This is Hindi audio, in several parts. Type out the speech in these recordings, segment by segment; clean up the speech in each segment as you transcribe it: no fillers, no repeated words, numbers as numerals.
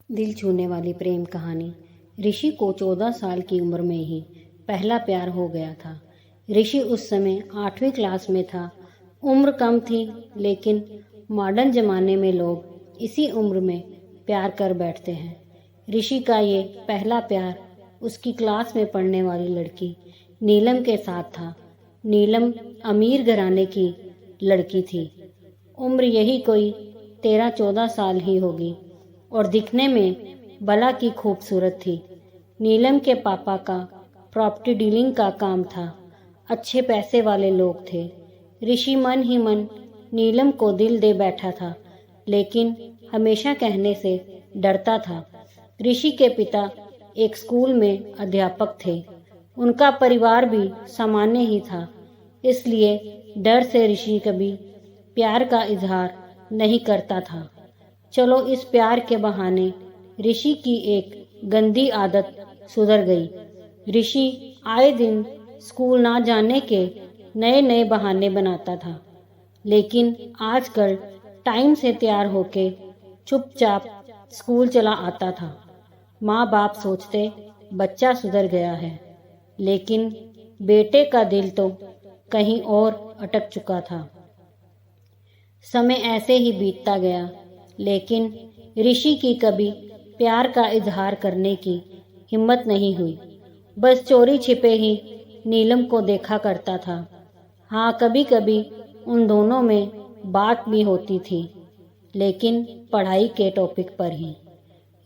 दिल छूने वाली प्रेम कहानी। ऋषि को 14 साल की उम्र में ही पहला प्यार हो गया था। ऋषि उस समय 8वीं क्लास में था। उम्र कम थी, लेकिन मॉडर्न ज़माने में लोग इसी उम्र में प्यार कर बैठते हैं। ऋषि का ये पहला प्यार उसकी क्लास में पढ़ने वाली लड़की नीलम के साथ था। नीलम अमीर घराने की लड़की थी। उम्र यही कोई 13-14 साल ही होगी और दिखने में भला की खूबसूरत थी। नीलम के पापा का प्रॉपर्टी डीलिंग का काम था। अच्छे पैसे वाले लोग थे। ऋषि मन ही मन नीलम को दिल दे बैठा था, लेकिन हमेशा कहने से डरता था। ऋषि के पिता एक स्कूल में अध्यापक थे। उनका परिवार भी सामान्य ही था, इसलिए डर से ऋषि कभी प्यार का इजहार नहीं करता था। चलो, इस प्यार के बहाने ऋषि की एक गंदी आदत सुधर गई। ऋषि आए दिन स्कूल ना जाने के नए नए बहाने बनाता था, लेकिन आजकल टाइम से तैयार होके चुपचाप स्कूल चला आता था। माँ बाप सोचते बच्चा सुधर गया है, लेकिन बेटे का दिल तो कहीं और अटक चुका था। समय ऐसे ही बीतता गया, लेकिन ऋषि की कभी प्यार का इजहार करने की हिम्मत नहीं हुई। बस चोरी छिपे ही नीलम को देखा करता था। हाँ, कभी कभी उन दोनों में बात भी होती थी, लेकिन पढ़ाई के टॉपिक पर ही।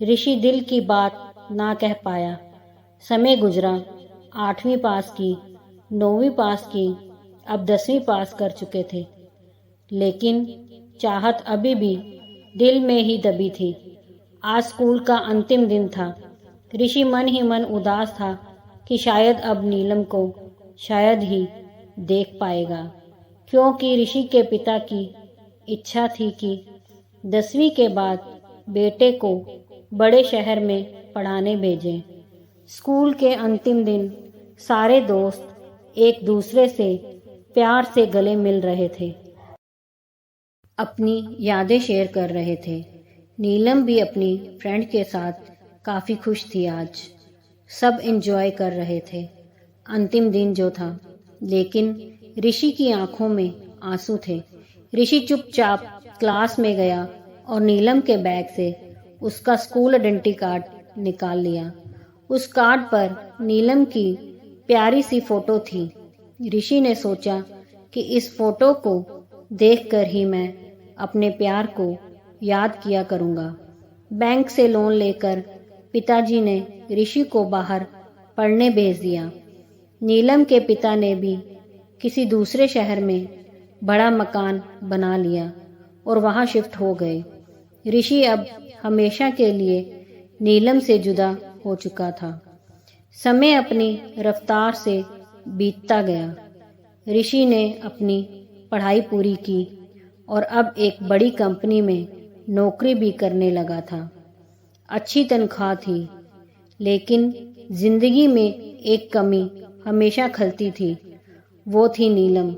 ऋषि दिल की बात ना कह पाया। समय गुजरा। 8वीं पास की, 9वीं पास की, अब 10वीं पास कर चुके थे, लेकिन चाहत अभी भी दिल में ही दबी थी। आज स्कूल का अंतिम दिन था। ऋषि मन ही मन उदास था कि शायद अब नीलम को शायद ही देख पाएगा, क्योंकि ऋषि के पिता की इच्छा थी कि 10वीं के बाद बेटे को बड़े शहर में पढ़ाने भेजें। स्कूल के अंतिम दिन सारे दोस्त एक दूसरे से प्यार से गले मिल रहे थे, अपनी यादें शेयर कर रहे थे। नीलम भी अपनी फ्रेंड के साथ काफ़ी खुश थी। आज सब एंजॉय कर रहे थे अंतिम दिन जो था, लेकिन ऋषि की आंखों में आंसू थे। ऋषि चुपचाप क्लास में गया और नीलम के बैग से उसका स्कूल आइडेंटिटी कार्ड निकाल लिया। उस कार्ड पर नीलम की प्यारी सी फोटो थी। ऋषि ने सोचा कि इस फोटो को देखकर ही मैं अपने प्यार को याद किया करूँगा। बैंक से लोन लेकर पिताजी ने ऋषि को बाहर पढ़ने भेज दिया। नीलम के पिता ने भी किसी दूसरे शहर में बड़ा मकान बना लिया और वहाँ शिफ्ट हो गए। ऋषि अब हमेशा के लिए नीलम से जुदा हो चुका था। समय अपनी रफ्तार से बीतता गया। ऋषि ने अपनी पढ़ाई पूरी की और अब एक बड़ी कंपनी में नौकरी भी करने लगा था। अच्छी तनख्वाह थी, लेकिन जिंदगी में एक कमी हमेशा खलती थी। वो थी नीलम।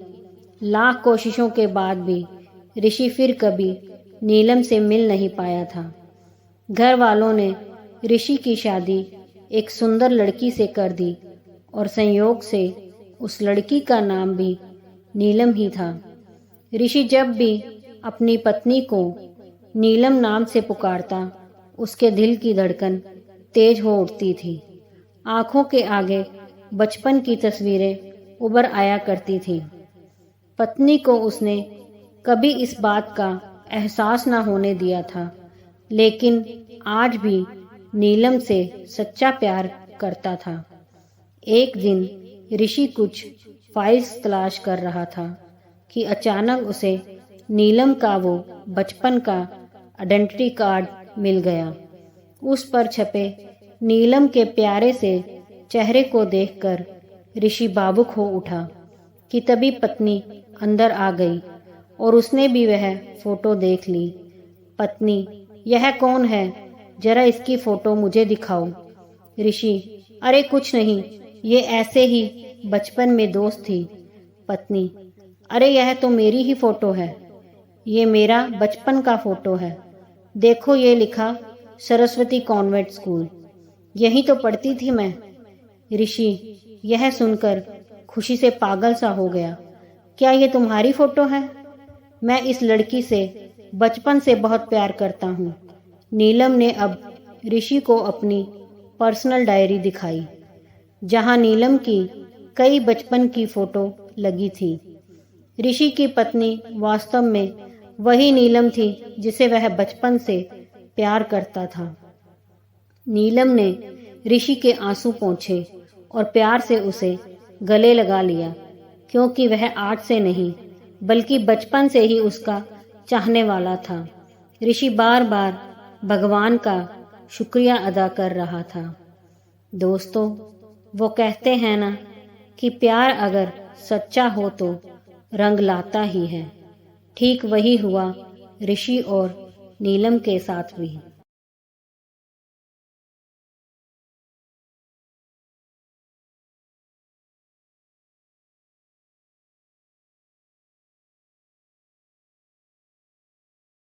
लाख कोशिशों के बाद भी ऋषि फिर कभी नीलम से मिल नहीं पाया था। घर वालों ने ऋषि की शादी एक सुंदर लड़की से कर दी और संयोग से उस लड़की का नाम भी नीलम ही था। ऋषि जब भी अपनी पत्नी को नीलम नाम से पुकारता, उसके दिल की धड़कन तेज हो उठती थी। आंखों के आगे बचपन की तस्वीरें उभर आया करती थी। पत्नी को उसने कभी इस बात का एहसास ना होने दिया था, लेकिन आज भी नीलम से सच्चा प्यार करता था। एक दिन ऋषि कुछ फाइल्स तलाश कर रहा था कि अचानक उसे नीलम का वो बचपन का आइडेंटिटी कार्ड मिल गया। उस पर छपे नीलम के प्यारे से चेहरे को देखकर ऋषि भावुक हो उठा कि तभी पत्नी अंदर आ गई और उसने भी वह फोटो देख ली। पत्नी, यह कौन है? जरा इसकी फोटो मुझे दिखाओ। ऋषि, अरे कुछ नहीं, ये ऐसे ही बचपन में दोस्त थी। पत्नी, अरे यह तो मेरी ही फोटो है। ये मेरा बचपन का फोटो है। देखो, ये लिखा सरस्वती कॉन्वेंट स्कूल, यहीं तो पढ़ती थी मैं। ऋषि यह सुनकर खुशी से पागल सा हो गया। क्या ये तुम्हारी फोटो है? मैं इस लड़की से बचपन से बहुत प्यार करता हूँ। नीलम ने अब ऋषि को अपनी पर्सनल डायरी दिखाई, जहाँ नीलम की कई बचपन की फोटो लगी थी। ऋषि की पत्नी वास्तव में वही नीलम थी जिसे वह बचपन से प्यार करता था। नीलम ने ऋषि के आंसू पोंछे और प्यार से उसे गले लगा लिया, क्योंकि वह आज से नहीं बल्कि बचपन से ही उसका चाहने वाला था। ऋषि बार बार भगवान का शुक्रिया अदा कर रहा था। दोस्तों, वो कहते हैं ना कि प्यार अगर सच्चा हो तो रंग लाता ही है। ठीक वही हुआ ऋषि और नीलम के साथ भी।